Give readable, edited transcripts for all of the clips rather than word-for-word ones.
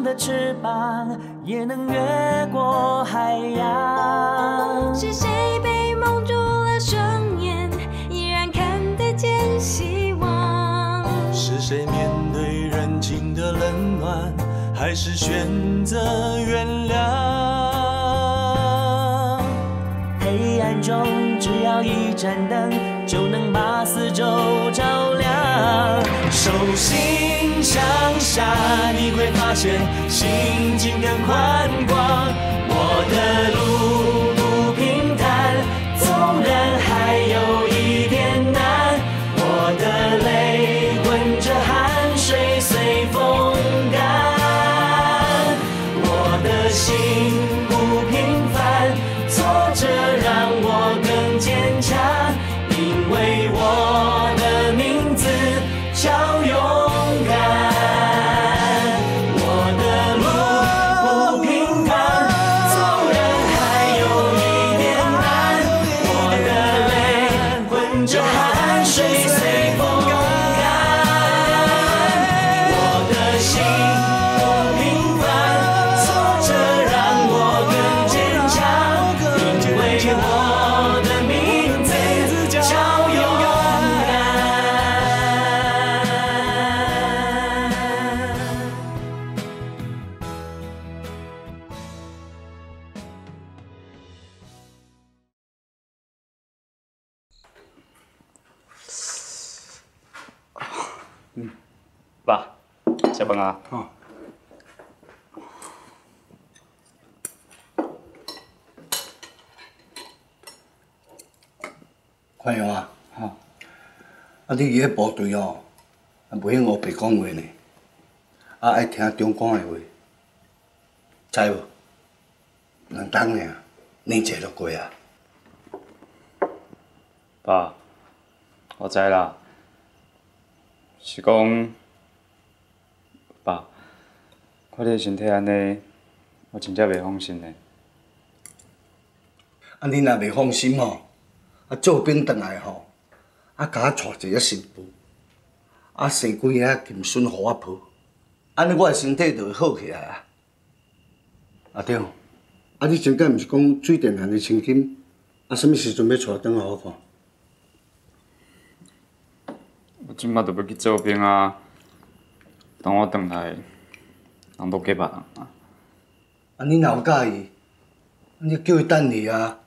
的翅膀，也能越过海洋。是谁被蒙住了双眼，依然看得见希望？是谁面对人情的冷暖，还是选择原谅？黑暗中只要一盏灯，就能把四周照亮。手心向下，你会发现心境更宽广。我的路不平坦，纵然还有一点难，我的泪混着汗水随风干。我的心不平凡，挫折让我更坚强，因为我的名字叫勇敢。我的路不平坦，纵然还有一点难，我的泪混着汗水随风干。我的心不平凡，挫折让我更坚强，因为我的名字叫勇敢。爸，食饭啊？哦。宽阳啊，啊，你伫咧部队哦，啊，袂晓乌白讲话呢，啊，爱听中官的话，知无？两冬尔，年节就过啊。爸，我知啦，是讲，爸，看你的身体安尼，我真正袂放心呢。啊，你若袂放心吼，啊，做兵转来吼，啊，甲我带一个新妇，啊，生几个金笋互我抱，安尼我的身体就会好起来啊。啊对，啊，你真间毋是讲水电行的千金，啊，什么时阵要带转来互我看？我即马就要去做兵啊，等我转来，人都结别人啊。啊，你若有介意，你叫伊等你啊。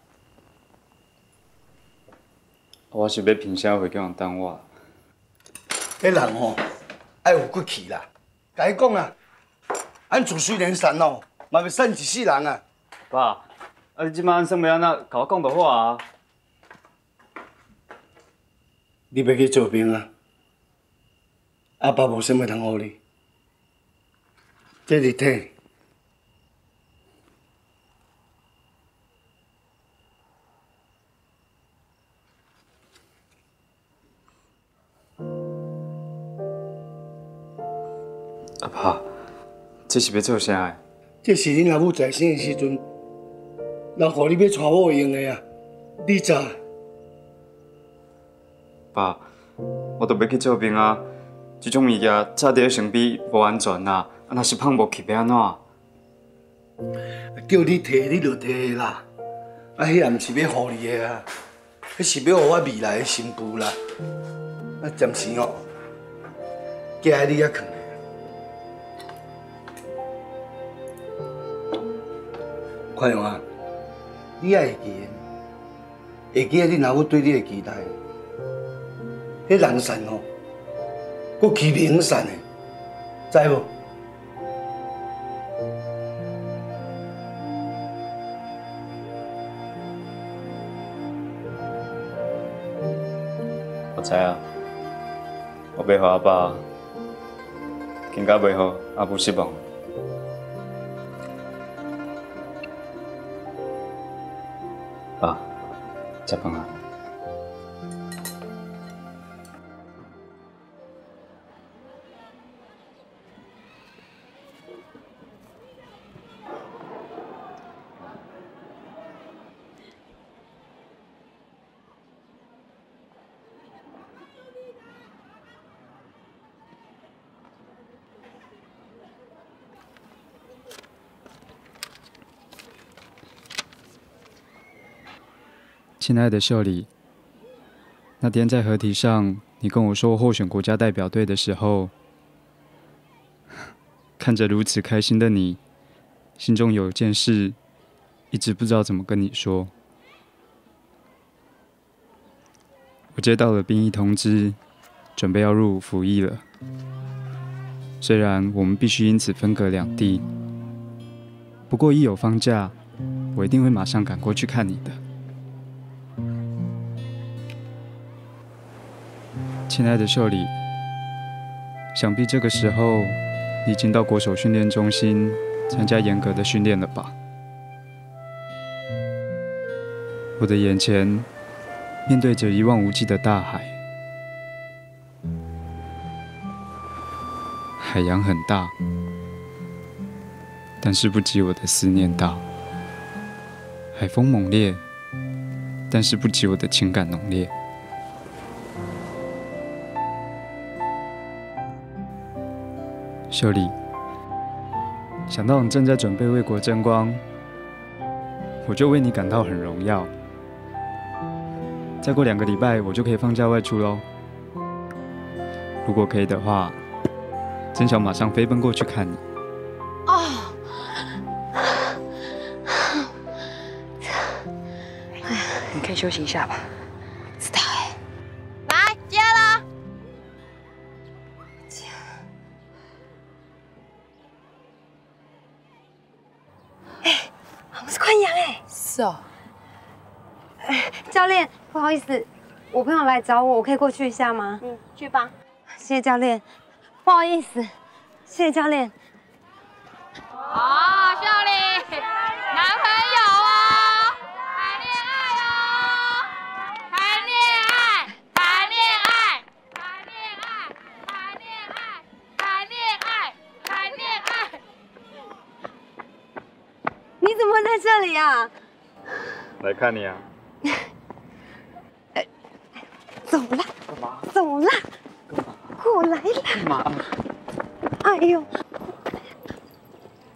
我是要凭啥会叫人等我？迄人吼爱有骨气啦，甲伊讲啊，俺自虽然善哦，嘛袂善一世人啊。爸，啊你即马安算要安怎？甲我讲就好啊。你要去做兵啊？阿爸无啥物通互你，这日体。阿爸，这是要做啥的？这是恁阿母在生的时阵，人互你要娶某用的啊，你知？爸，我都要去做兵啊！这种物件早伫身边无安全啦，啊若是放无去要安怎？叫你摕你就摕啦，啊，迄也毋是要互你的啊，迄是要互我未来的新妇啦。啊，暂时哦，寄在你遐囥。宽容啊，你也会记的，会记得恁阿母对你的期待。迄人善哦，佫欺名善的，知无？我知啊，我袂互阿爸，更加袂互阿母失望。爸，食饭啊！亲爱的秀里，那天在河堤上，你跟我说获选国家代表队的时候，看着如此开心的你，心中有件事一直不知道怎么跟你说。我接到了兵役通知，准备要入伍服役了。虽然我们必须因此分隔两地，不过一有放假，我一定会马上赶过去看你的。亲爱的秀里，想必这个时候你已经到国手训练中心参加严格的训练了吧？我的眼前面对着一望无际的大海，海洋很大，但是不及我的思念大；海风猛烈，但是不及我的情感浓烈。秀里，想到你正在准备为国争光，我就为你感到很荣耀。再过2个礼拜，我就可以放假外出喽。如果可以的话，真想马上飞奔过去看你。哦，你可以休息一下吧。知道哎。来接了。哎，我们是宽阳哎。是哦。教练，不好意思，我朋友来找我，我可以过去一下吗？去吧。谢谢教练。不好意思，谢谢教练。哦，秀里，男朋友哦，谈恋爱哦，谈恋爱，谈恋爱，谈恋爱，谈恋爱，谈恋爱，谈恋爱。你怎么会在这里啊？来看你啊！走啦！干嘛？走啦！过来啦！干嘛？哎呦！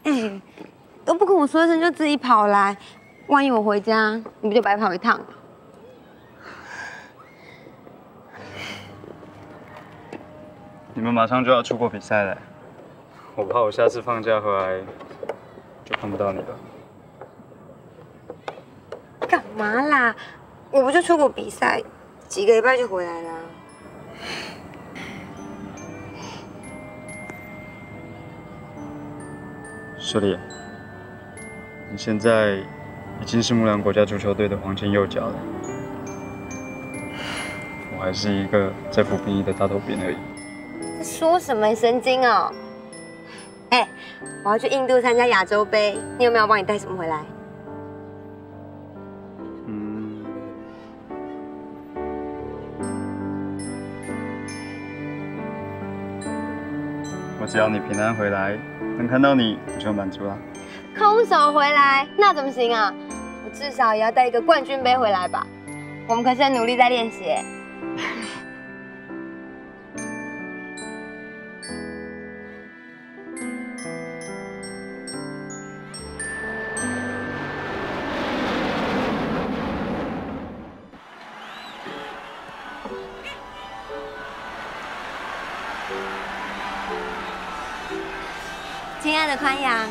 哎，都不跟我说一声就自己跑来，万一我回家，你不就白跑一趟？你们马上就要出国比赛了，我怕我下次放假回来就看不到你了。干嘛啦？我不就出国比赛，几个礼拜就回来了。秀丽，你现在已经是木兰国家足球队的黄金右脚了，我还是一个在服兵役的大头兵而已。在说什么？神经哦！哎，我要去印度参加亚洲杯，你有没有帮你带什么回来？我只要你平安回来，能看到你，我就满足了。空手回来那怎么行啊？我至少也要带一个冠军杯回来吧。我们可是很努力在练习。亲爱的宽阳，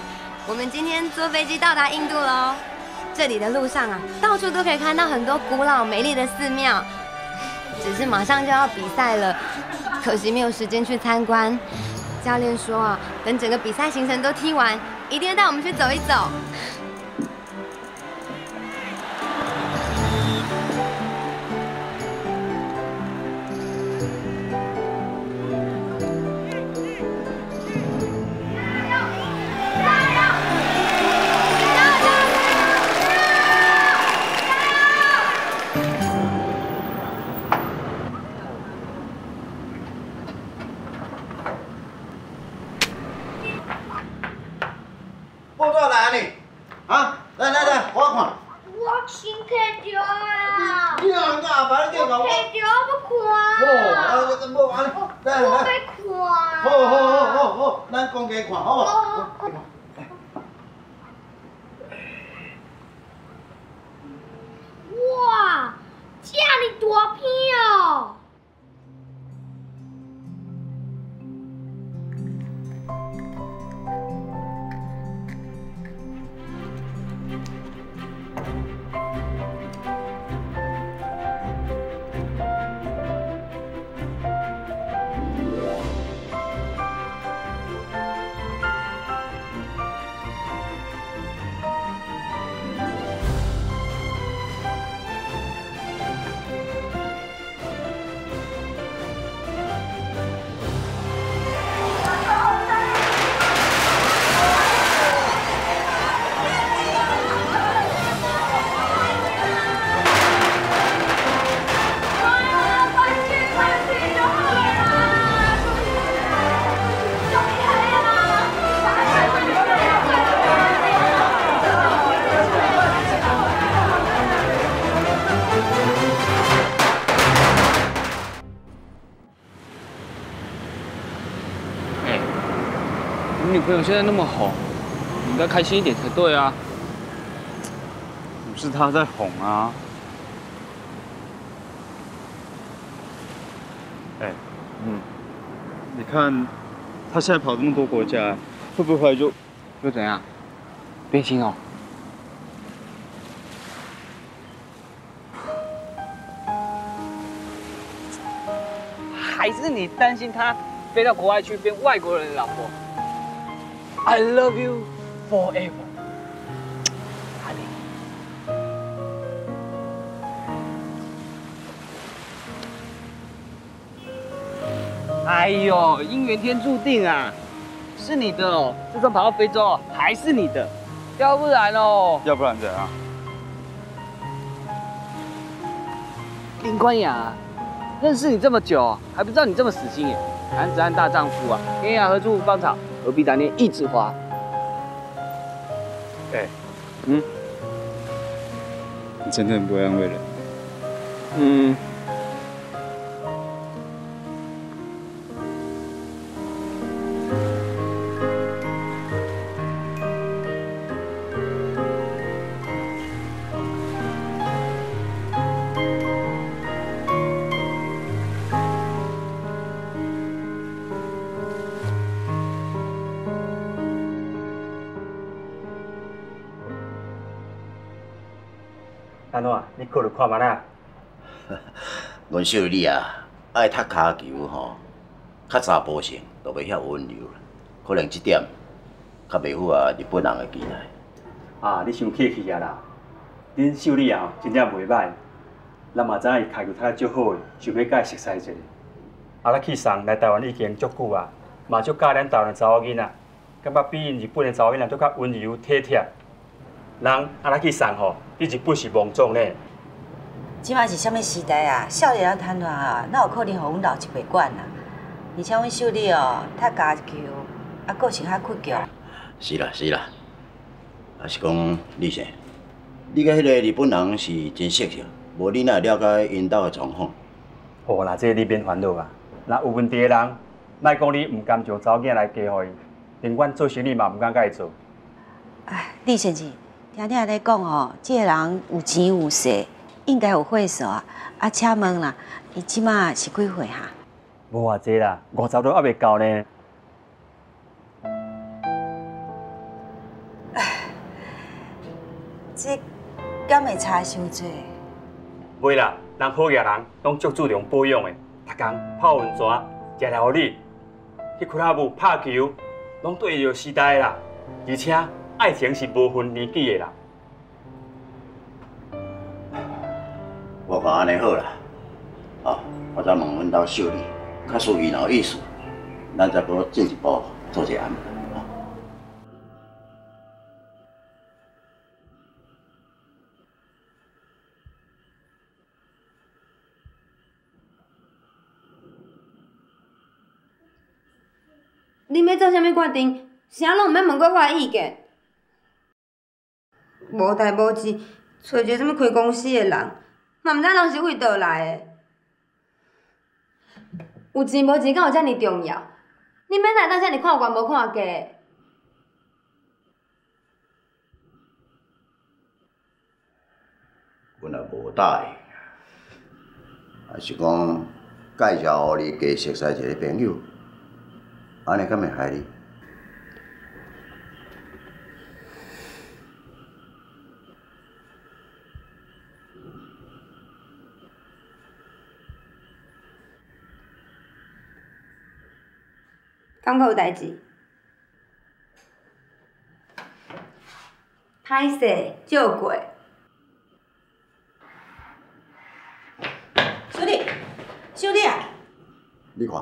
我们今天坐飞机到达印度喽。这里的路上啊，到处都可以看到很多古老美丽的寺庙。只是马上就要比赛了，可惜没有时间去参观。教练说啊，等整个比赛行程都踢完，一定会带我们去走一走。报到来啊你？啊，来来来，我看。我身体着啊！你哪个阿爸你跟我？身体着我看。哦，啊，无安尼，来来。我要看。好，咱讲家看好无？哇，朋友现在那么红，你应该开心一点才对啊。不是他在哄啊。你看他现在跑这么多国家，会不会后来就怎样？变心哦？还是你担心他飞到国外去变外国人的老婆 ？I love you forever， 哎呦，姻缘天注定啊，是你的哦，就算跑到非洲，还是你的，要不然哦，要不然怎样？林冠雅，认识你这么久，还不知道你这么死心耶。男子汉大丈夫啊，天涯何处无芳草，何必单恋一枝花？你真的很不会安慰人。安怎？你过来看嘛啦？阮秀丽啊，爱踢骹球吼，较查甫性，都袂遐温柔啦。可能这点较袂符合日本人的期待。啊，你伤客气啊啦！恁秀丽啊，真正袂歹，咱嘛知影伊骹球踢得足好的，想要甲伊熟悉一下。啊，咱去送来台湾已经足久啊，嘛足教咱台湾的查某囡仔，感觉比因日本的查某囡仔都较温柔体贴。人啊，咱去送吼，你日本是梦中呢。即摆是啥物时代啊？少年人谈恋啊，哪有可能互阮老一辈管啊？而且阮秀丽哦，踢家球，啊，个性较倔强。是啦是啦，啊是讲李生，你甲迄个日本人是真熟悉，无你哪会了解因兜的状况？好啦，这你免烦恼啊。若有问题的人，莫讲你唔甘将查某囝来嫁互伊，连阮做生意嘛唔敢甲伊做。哎，李先生，听你安尼讲吼，这个人有钱有势，应该有会数啊。啊，请问啦，伊即马是几岁哈？无偌济啦，50都还袂到呢。这敢会差伤济？袂啦，人好野人拢足注重保养的，逐工泡温泉、食料理，去俱乐部拍球，拢对着时代啦。而且爱情是无分年纪的啦。我讲安尼好啦，啊，我再问阮兜秀丽，较属于有意思，咱再搁进一步做一个安排。你要做啥物决定？啥拢毋免问过我的意见。无代无志，找一个啥物开公司的人，嘛毋知人是为倒来的。有钱无钱，敢有遮尔重要？你免来当遮尔看悬无看低。阮也无答应，还是讲介绍互你加熟悉一个朋友，安尼敢会害你？敢阁有代志？歹势，借过。秀丽，秀丽啊！你看，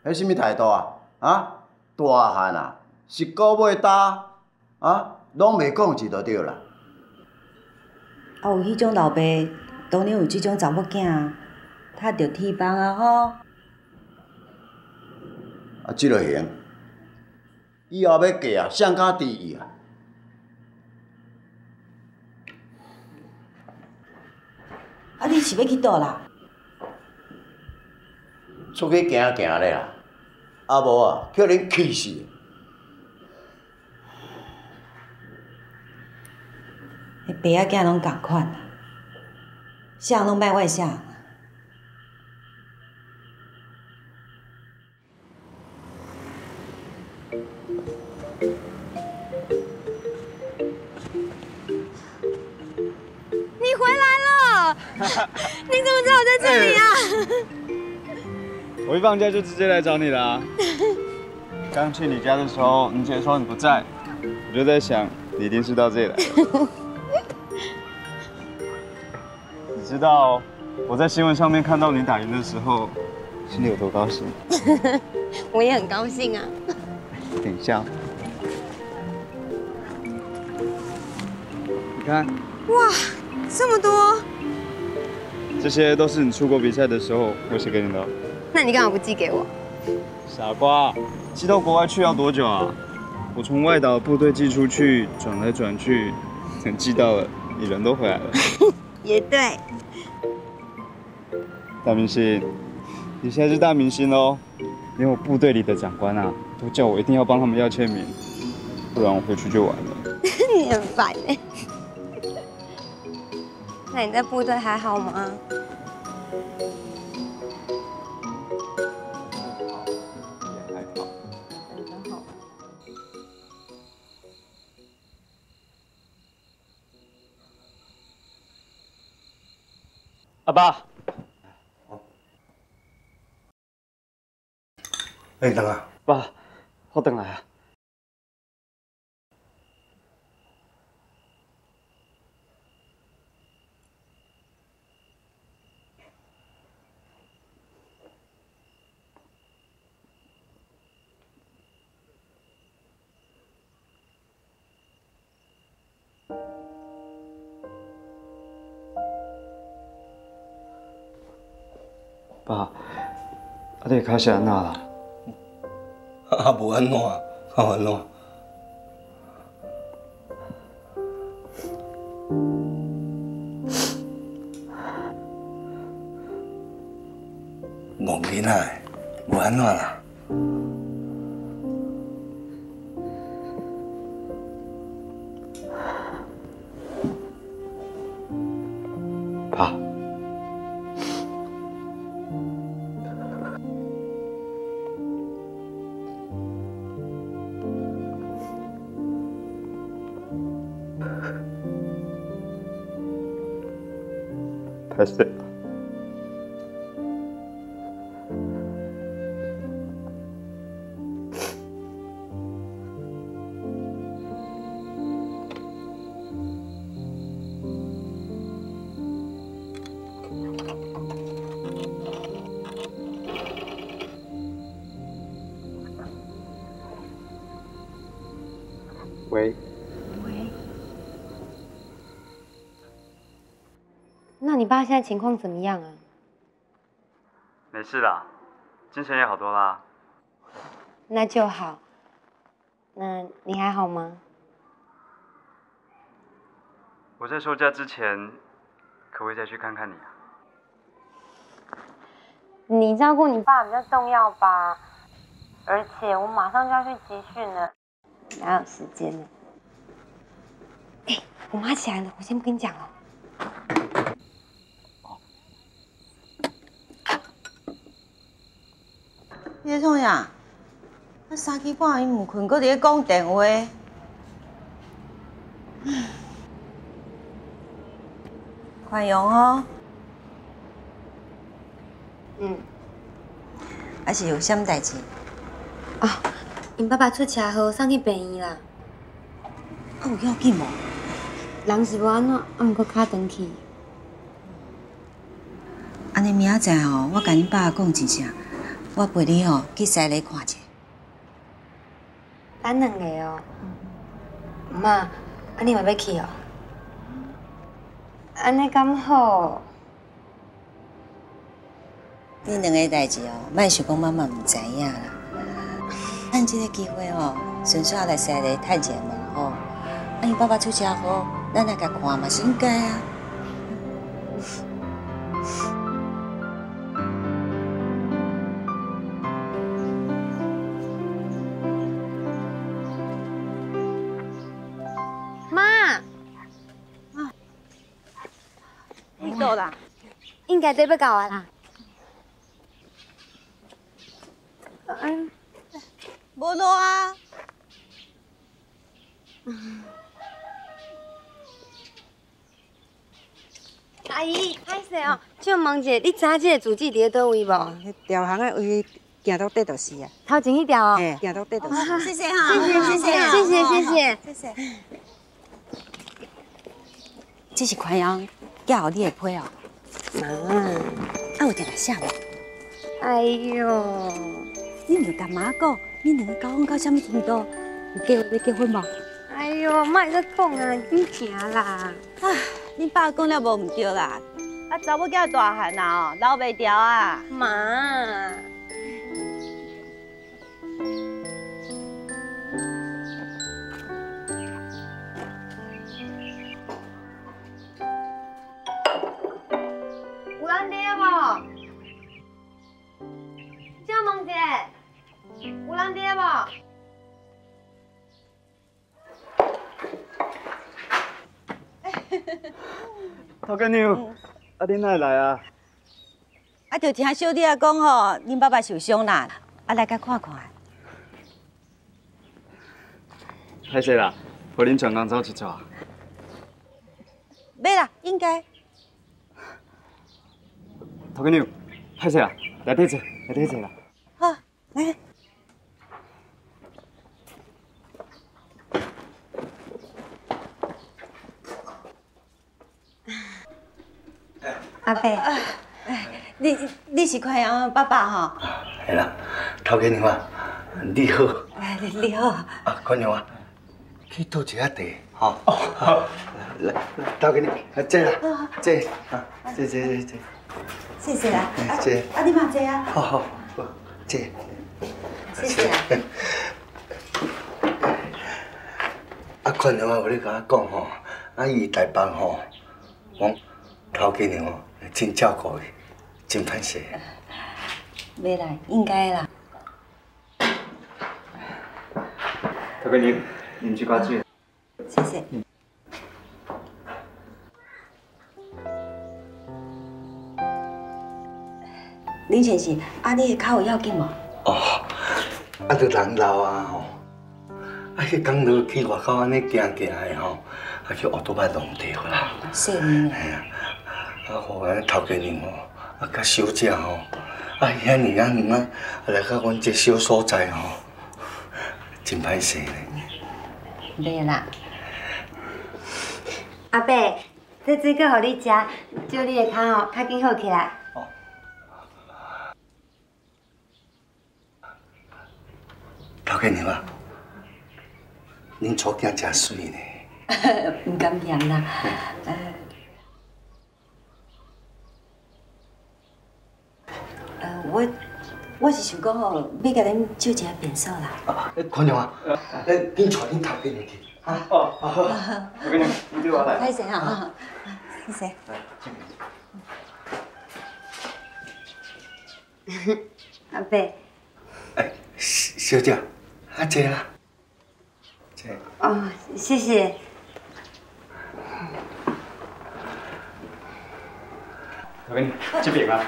迄什么态度啊？啊，大汉啊，是狗尾搭啊，拢袂讲一就对啦。啊，有迄种老爸，当年有即种查某囝，踢着铁棒啊吼！啊，即落行，以后要嫁啊，谁敢支意啊？啊，你是要去倒啦？出去行行咧啦，啊无啊，叫恁气死！爸仔囝拢共款啊，啥人拢歹怪啥人。你回来了！你怎么知道我在这里啊？我一放假就直接来找你啦。刚去你家的时候，你姐说你不在，我就在想，你一定是到这里来了。你知道我在新闻上面看到你打赢的时候，心里有多高兴？我也很高兴啊。等一下，你看，哇，这么多！这些都是你出国比赛的时候我写给你的。那你干嘛不寄给我？傻瓜，寄到国外去要多久啊？我从外岛部队寄出去，转来转去，等寄到了，你人都回来了。也对。大明星，你现在是大明星喽，连我部队里的长官啊，都叫我一定要帮他们要签名，不然我回去就完了。你很烦哎。那你在部队还好吗？阿爸，哎，等下，爸，我回来啊。爸，你脚是安怎啦？无安怎，安怎？无囡仔，无安怎啦？爸。拍摄。喂。那你爸现在情况怎么样啊？没事啦，精神也好多啦。那就好。那你还好吗？我在收假之前，可不可以再去看看你啊？你照顾你爸比较重要吧？而且我马上就要去集训了，哪有时间呢？哎，我妈起来了，我先不跟你讲哦。你在创啥？啊3更半伊毋困，搁伫咧讲电话。宽容哦。还是有啥物代志？啊，因爸爸出车祸，送去病院啦。有要紧无？人是无安怎，毋过脚断去。安尼明仔载哦，我甲恁爸讲一声，我陪你哦去西里看者。咱两个哦。妈，安尼嘛要去哦？安尼敢好？恁两个代志哦，莫想讲妈妈毋知影啦。咱即个机会哦，顺续来西里探一下门吼。因爸爸出车祸，咱来甲看嘛是应该啊。妈，倒啦？应该对要到啊啦。无路啊。阿姨，歹势哦，请问一下，你知影这个住址伫咧倒位无？迄条巷的位行到底就是啊。头前迄条哦。嘿，行到底就是。谢谢哈。谢谢谢谢。谢谢。这是宽阳寄互你的批哦。妈，有定来写无？哎呦，你唔着甲妈讲，你两个交往到什么程度？有计划要结婚无？哎呦，莫再讲啊，紧行啦。恁爸讲了无唔对啦，查某囝大汉啊，留袂掉啊。妈。有人伫无？请问一下，有人伫无？头家娘，恁哪会来啊？就听小弟啊讲吼，恁爸爸受伤啦，来甲看看。歹势啦，互恁全工走一撮。袂啦，应该。头家娘，歹势啦，来底坐，来底坐啦。好，来。阿伯，你是宽阳爸爸吼？系啦，头家娘啊，你好。你好。宽娘啊，去倒一下茶，吼。来，头家娘，坐啦，坐，坐。谢谢啦。坐。你嘛坐啊。好，坐。谢谢啊。宽娘啊，有咧甲我讲吼，伊台北吼，讲头家娘哦。真照顾伊，真歹势。袂啦，应该啦。头家娘，啉一寡水。谢谢。林先生，你的脚有要紧无？着人老啊吼，迄讲落去外口安尼行的吼，去乌多巴弄掉啦。细年的。互咱头家娘吼，甲小姐吼，遐尼啊远啊，来到阮这小所在吼，真歹势呢。袂啦。阿伯，这水果互你食，祝你的脚吼较紧好起来。头家娘啊，恁初囝真水呢。唔敢嫌啦。我是想讲吼，要甲恁借一下便所啦。宽娘啊，恁带恁头家娘去。头家娘，你对我来。歹势哈，谢谢。阿伯。小姐，坐啦。坐。哦，谢谢。头家娘，这边啊。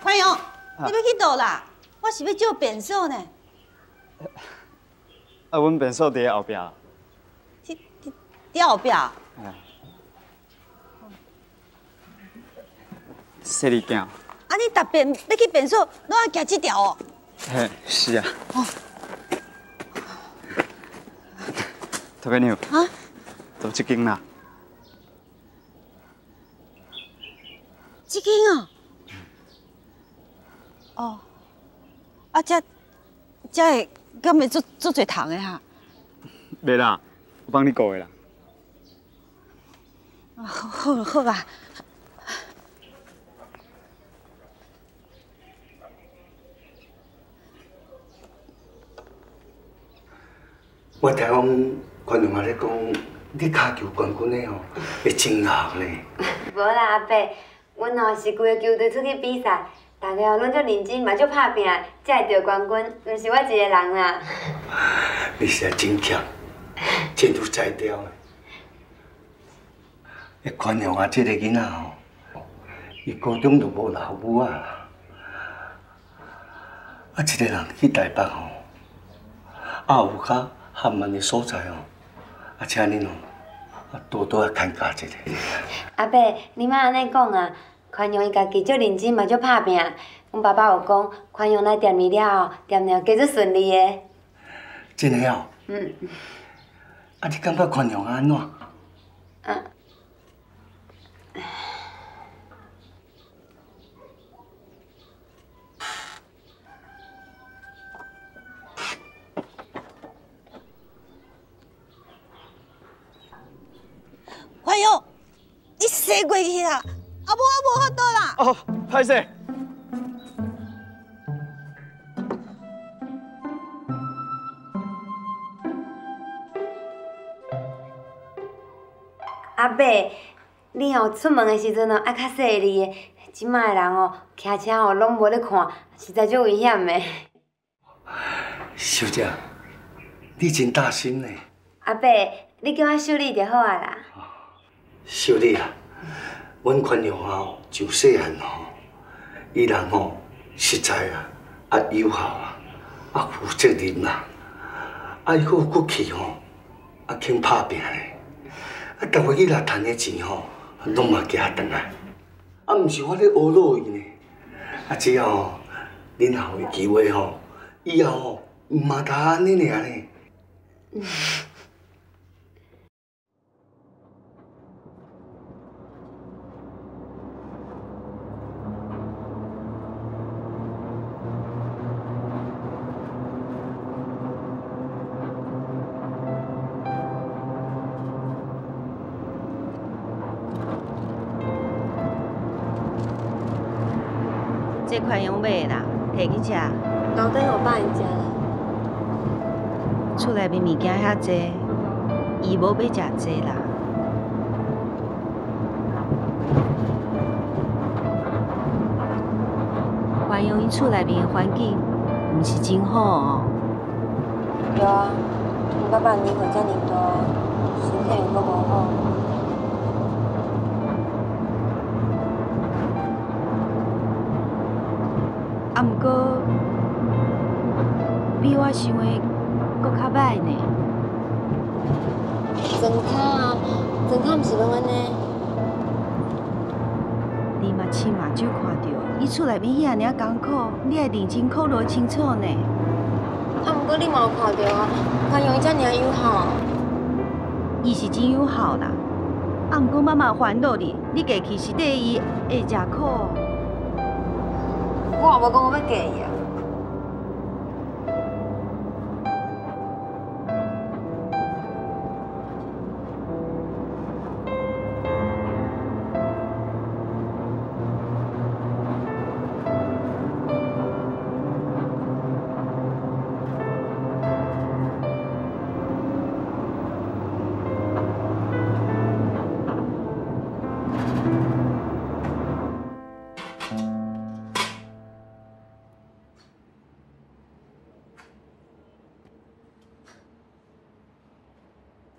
宽阳，你要去倒啦？我是要借便所呢。阮便所伫咧后壁。伫后壁。细里囝。你特别要去便所，拢要行这条哦。嘿，是啊。头家娘。就这间啦。这间哦。这会敢会做侪糖的哈？袂啦，我帮你顾的啦。好啦。我听讲，宽娘妈咧讲，你骹球冠军的吼，会真硬呢。无啦，阿伯，阮吼是规个球队出去比赛，大家拢足认真，嘛足拍拼，才会得冠军，毋是我一个人啦。你是真强，真有才调的。宽容啊，这个囡仔吼，伊高中就无老母啊，一个人去台北吼，有较含慢的所在吼，请恁哦，多多看家一个。阿伯，你莫安尼讲啊！宽容伊家己足认真嘛，足拍拼。阮爸爸有讲，宽容来店里了后，店了加足顺利的。真的哦。你感觉宽容安怎？宽容，你洗过去啊？我无法度啦。哦，歹势。阿伯，你出门的时阵爱较细腻的，即摆的人骑车拢无咧看，实在足危险的。小姐，你真大心呢。阿伯，你叫我秀丽就好啊啦。小丽啊，阮宽容就细汉伊人实在友好负责任啦，伊有骨气肯拍拼的，逐个日赚的钱拢嘛寄转来，毋是我咧僫劳伊呢，只要恁后有机会以后毋嘛得安尼尔呢。这宽容买啦，摕去食。楼顶有帮因食啦。厝内面物件遐济，伊无要食济啦。宽容伊厝内面的环境，毋是真好哦。对啊，阮爸爸年岁遮尔大，身体又阁无好。啊，毋过比我想的搁较歹呢。庄脚毋是拢安尼？你嘛亲目睭看到，伊厝内面遐尔艰苦，你会认真考虑清楚呢。毋过你嘛有看到啊，宽容伊遮尔友好。伊是真友好啦，啊，毋过妈妈烦恼你家己是对伊会食苦。我也无讲我要嫁伊啊。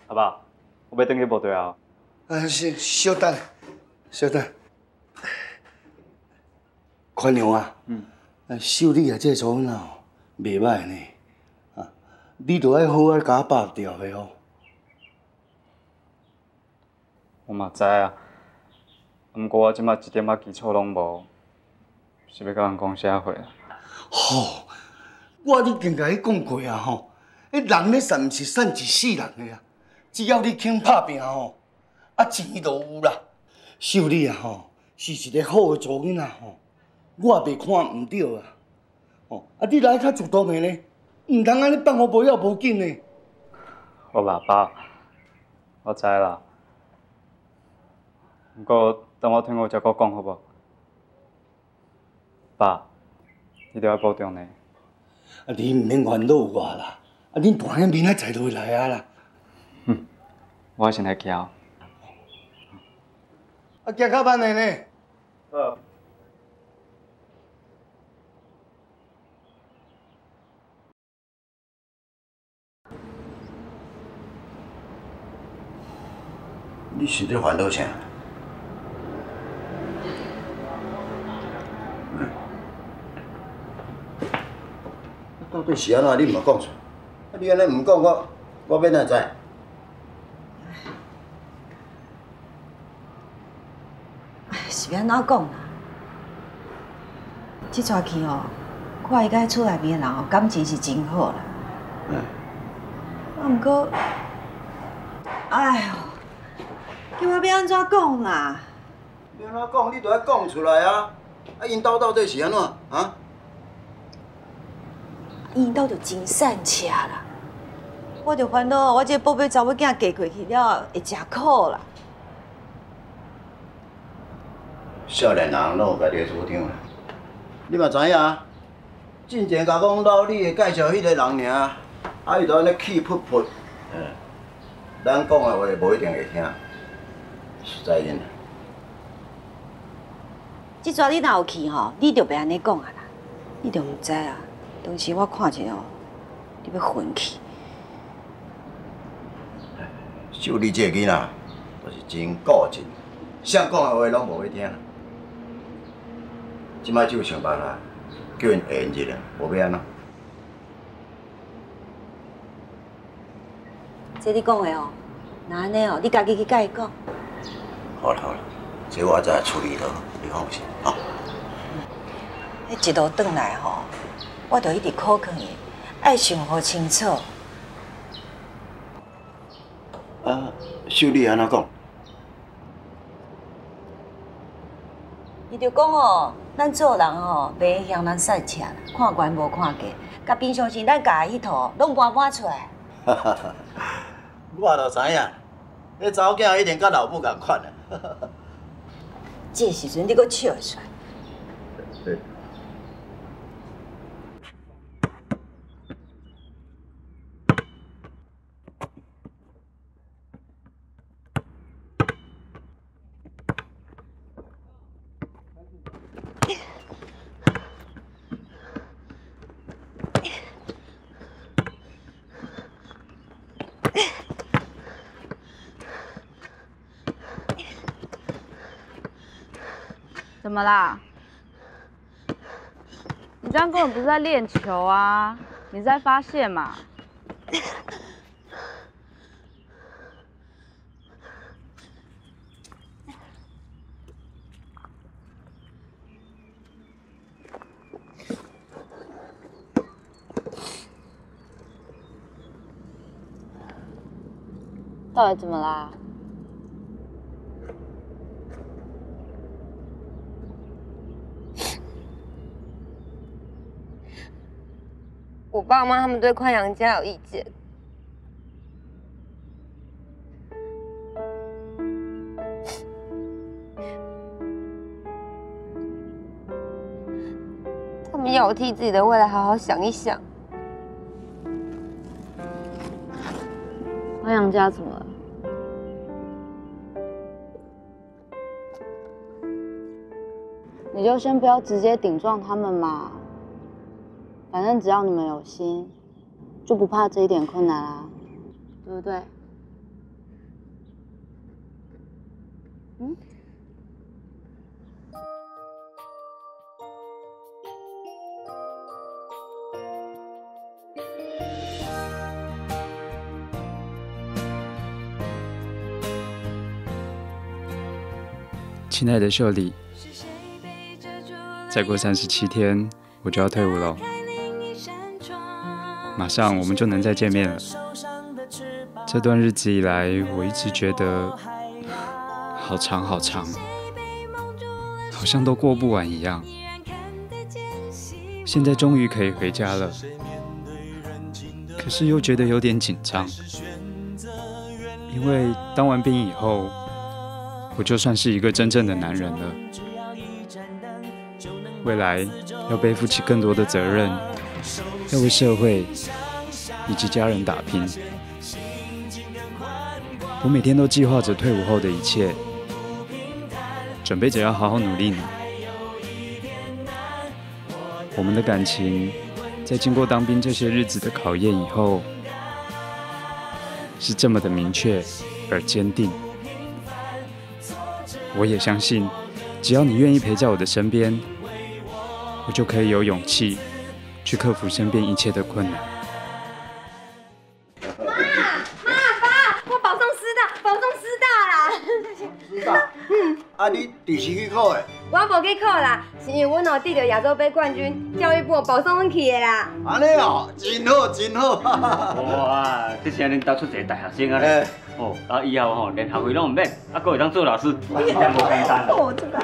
阿爸，我要转去部队啊。稍等，稍等。宽容啊，秀丽啊，这个囡仔袂歹呢，你着爱好甲我拔掉的哦。我嘛知啊，毋过我即马一点仔基础拢无，是要甲人讲啥货啊？吼，我已经甲你讲过啊吼，人咧善毋是善一世人的啊，只要你肯拍拼钱就有啦。秀丽啊是一个好的做囡仔我也袂看唔到啊。你来较主动的呢，唔通安尼放互无要无紧呢。好啦，爸，我知啦。不过等我听我才阁讲好无？爸，你着要保重呢。你唔免烦恼我啦，恁大兄明仔载落来啊啦。我先来桥。行较慢的呢。好。你是咧烦恼啥？到底是安怎？你毋讲出？你安尼毋讲，我免哪知？是要安怎讲啦？这撮去哦，看伊甲厝内面的人哦，感情是真好啦。毋过，哎呦，叫我要安怎讲啦？要安怎讲？你著爱讲出来啊！啊，因兜到底是安怎啊？因兜就真善车啦，我就烦恼我这宝贝查某囝嫁过去了会真苦啦。少年人拢有家己的主张啦。你嘛知影，进前甲讲老李会介绍迄个人尔，啊伊就安尼气噗噗，咱讲的话无一定会听，实在因。即阵你若有去吼，你就袂安尼讲啊啦，你就毋知啊。当时我看者哦，你要昏去。秀丽这个囡仔，就是真固执，谁讲的话拢无要听。即摆只有想办法，叫因会因日啊，无要安怎。这你讲的哦，那安尼哦，你家己去甲伊讲。好啦好啦，这我再处理落，你放心吼。迄一路转来吼，我着一直考劝伊，爱想好清楚。啊，秀丽安怎讲？伊就讲哦，咱做人吼，袂向人赛车，看悬无看低，甲平常时咱家迄套拢搬出来。我就知影，迄查某囝一定甲老母共款啊。这时阵你阁笑会出来。怎么啦？你这样根本不是在练球啊，你是在发泄嘛？到底怎么啦？我爸妈他们对宽阳家有意见，他们要我替自己的未来好好想一想。宽阳家怎么了？你就先不要直接顶撞他们嘛。反正只要你们有心，就不怕这一点困难啦，对不对？嗯。亲爱的秀丽，再过37天我就要退伍了。马上我们就能再见面了。这段日子以来，我一直觉得好长好长，好像都过不完一样。现在终于可以回家了，可是又觉得有点紧张，因为当完兵以后，我就算是一个真正的男人了。未来要背负起更多的责任，要为社会以及家人打拼。我每天都计划着退伍后的一切，准备着要好好努力呢。我们的感情在经过当兵这些日子的考验以后，是这么的明确而坚定。我也相信，只要你愿意陪在我的身边，我就可以有勇气去克服身边一切的困难。妈，爸，我保送师大啦！师大？啊，你第时去考的？我无去考啦，是因为阮弟得亚洲杯冠军，教育部保送阮去的啦。安尼哦，真好真好。哇，这是恁当出一个大学生啊咧。哦，啊以后吼连学费拢唔免，啊，搁会当做老师，真无简单。哦，这个。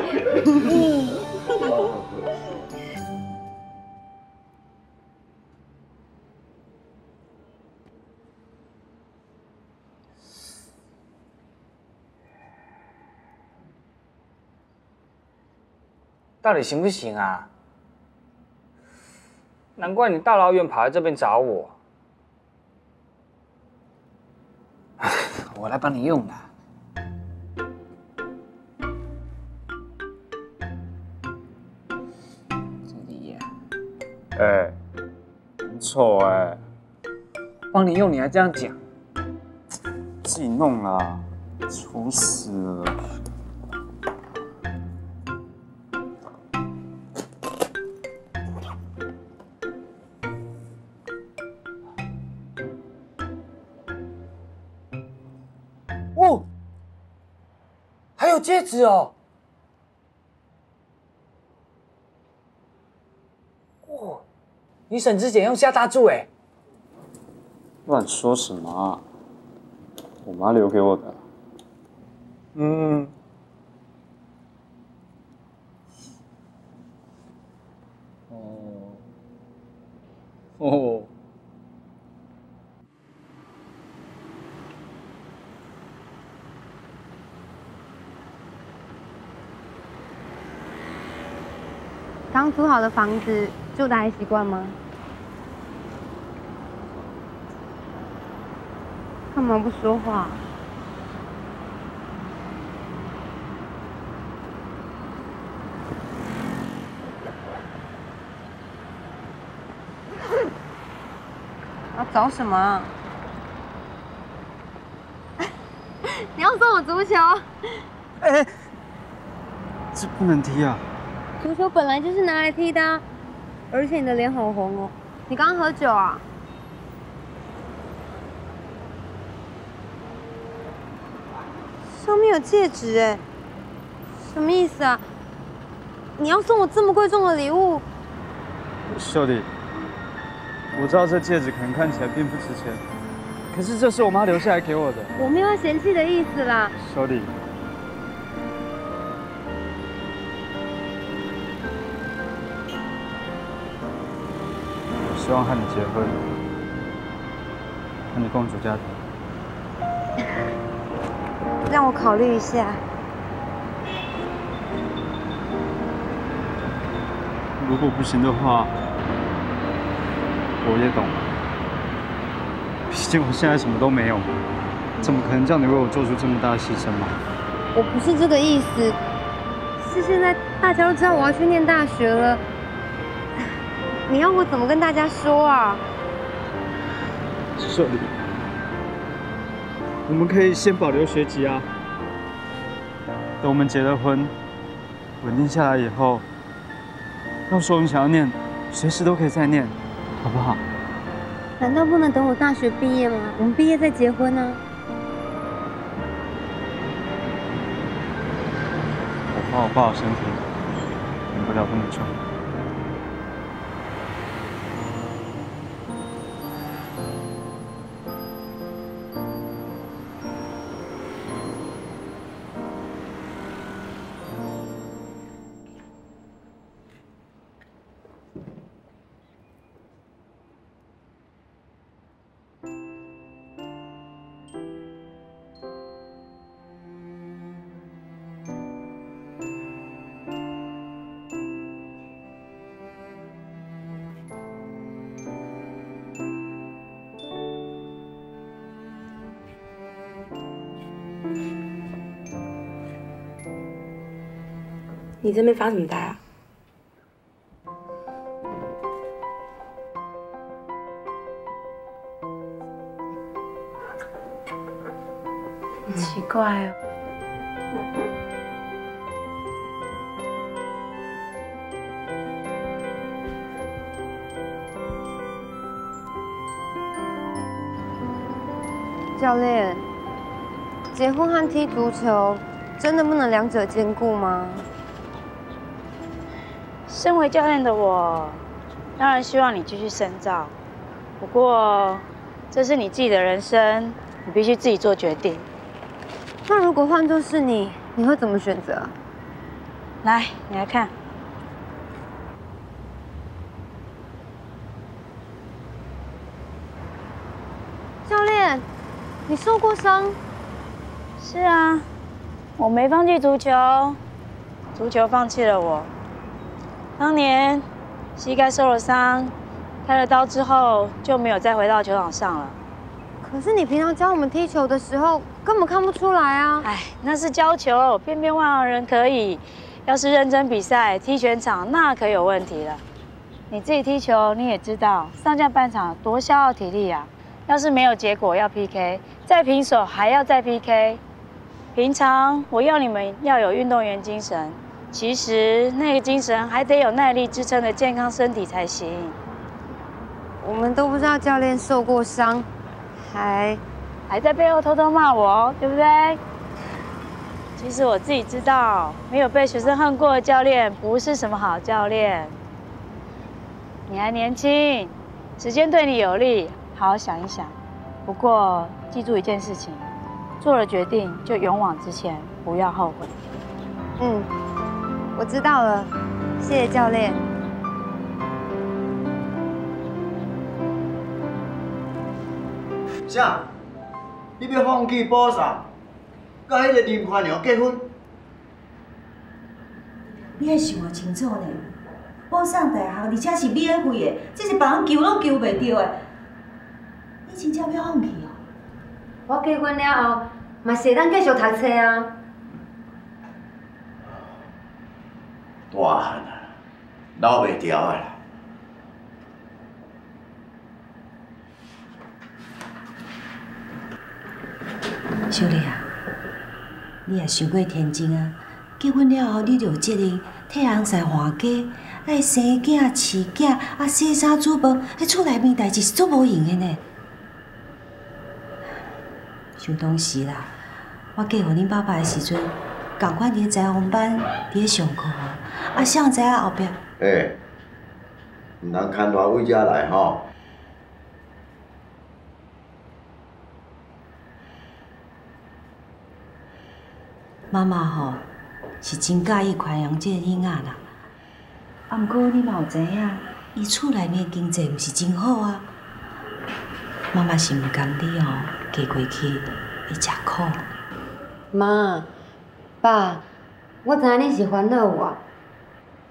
到底行不行啊？难怪你大老远跑来这边找我。我来帮你用的。这里呀。很丑哎。帮你用你还这样讲？自己弄啦，丑死了。哦，还有戒指哦！哇，你省吃俭用下大注哎！乱说什么啊？我妈留给我的。哦。刚租好的房子住的还习惯吗？干嘛不说话？要找什么啊？你要送我足球？哎，这不能踢啊！足球本来就是拿来踢的啊，而且你的脸好红哦，你刚刚喝酒啊？上面有戒指哎，什么意思啊？你要送我这么贵重的礼物？秀丽，我知道这戒指可能看起来并不值钱，可是这是我妈留下来给我的。我没有要嫌弃的意思啦。秀丽。希望和你结婚，和你共组家庭。让我考虑一下。如果不行的话，我也懂。毕竟我现在什么都没有，怎么可能叫你为我做出这么大的牺牲嘛？我不是这个意思，是现在大家都知道我要去念大学了。你要我怎么跟大家说啊？秀丽，我们可以先保留学籍啊。等我们结了婚，稳定下来以后，到时候你想要念，随时都可以再念，好不好？难道不能等我大学毕业吗？我们毕业再结婚呢？我怕我爸的身体忍不了这么久。你这边发什么呆啊？奇怪哦。教练，结婚和踢足球真的不能两者兼顾吗？身为教练的我，当然希望你继续深造。不过，这是你自己的人生，你必须自己做决定。那如果换作是你，你会怎么选择？来，你来看。教练，你受过伤？是啊，我没放弃足球，足球放弃了我。当年膝盖受了伤，开了刀之后就没有再回到球场上了。可是你平常教我们踢球的时候，根本看不出来啊！哎，那是教球，偏偏外行人可以。要是认真比赛，踢全场那可有问题了。你自己踢球，你也知道上下半场多消耗体力啊。要是没有结果要 PK， 再平手还要再 PK。平常我要你们要有运动员精神，其实那个精神还得有耐力支撑的健康身体才行。我们都不知道教练受过伤，还在背后偷偷骂我，对不对？其实我自己知道，没有被学生恨过的教练不是什么好教练。你还年轻，时间对你有利，好好想一想。不过记住一件事情，做了决定就勇往直前，不要后悔。我知道了，谢谢教练。啥？你要放弃补上，甲迄个林宽阳结婚？你还想清楚呢？补上大学，而且是免费的，这是别人求拢求袂到的。你真正要放弃哦？我结婚了后，嘛是会当继续读册啊。大汉啊，留袂调啊啦！小丽啊，你也伤过天真啊！结婚了后，你就有责任替翁婿换家，爱生囝、饲囝，啊洗衫煮饭，迄厝内面代志是做无用的呢。想当时啦，我嫁互恁爸爸的时阵，共款伫咧裁缝班伫咧上课啊，啊谁知影后壁？嘿，毋通牵大尾遮来吼。妈妈吼是真介意宽阳这个囡仔啦，啊，毋过你嘛有知影，伊厝内面经济毋是真好啊。妈妈是毋甘你哦，嫁过去会吃苦。妈，爸，我知影你是烦恼我，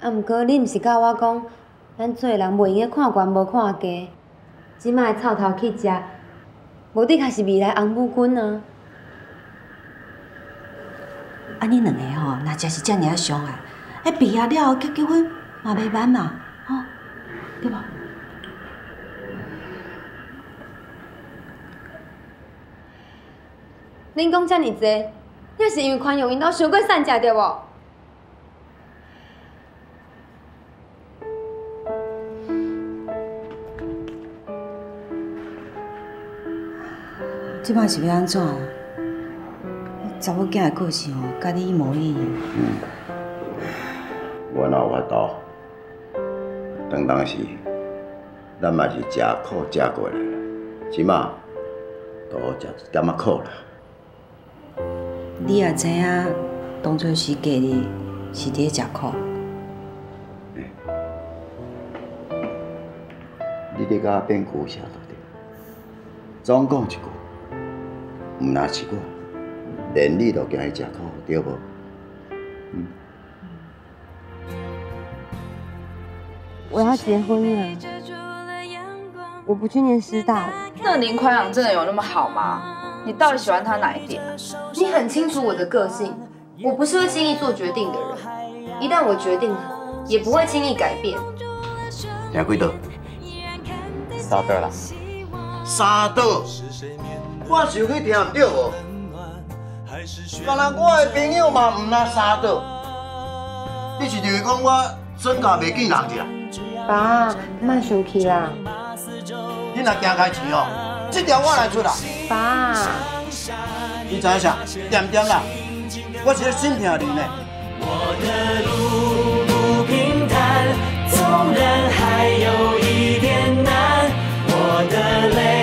啊，毋过你毋是教我讲，咱做人袂用看悬无看低，即摆臭头去食，无的确是未来翁母君啊。啊，你两个吼，若真是遮尔啊相爱，毕业了后结婚嘛袂歹嘛，吼，对无？恁讲遮尔济，也是因为宽容因兜伤过善食对无？即摆是要安怎啊？查某囝的个性哦，甲你一模一样。我哪有法度？当时，咱嘛是食苦食过来啦，即马都好食一点仔苦啦。你也知影，当初是家己是伫咧食苦。你咧甲我变牛啥都对，总讲一句，毋若是我。连你都惊伊食苦，对无？我要结婚了，我不去念师大了。那林宽阳真的有那么好吗？你到底喜欢他哪一点？你很清楚我的个性，我不是会轻易做决定的人。一旦我决定了，也不会轻易改变。听几道？3道啦。3道，我想去听对无？敢若我的朋友嘛，毋若3道。你是认为讲我身价袂见人去啦？爸，莫生气啦。你若惊开钱哦，这条我来出啦。爸，你知影啥？点点啦，我是心疼你呢。我的路不平坦，纵然还有一点难，我的泪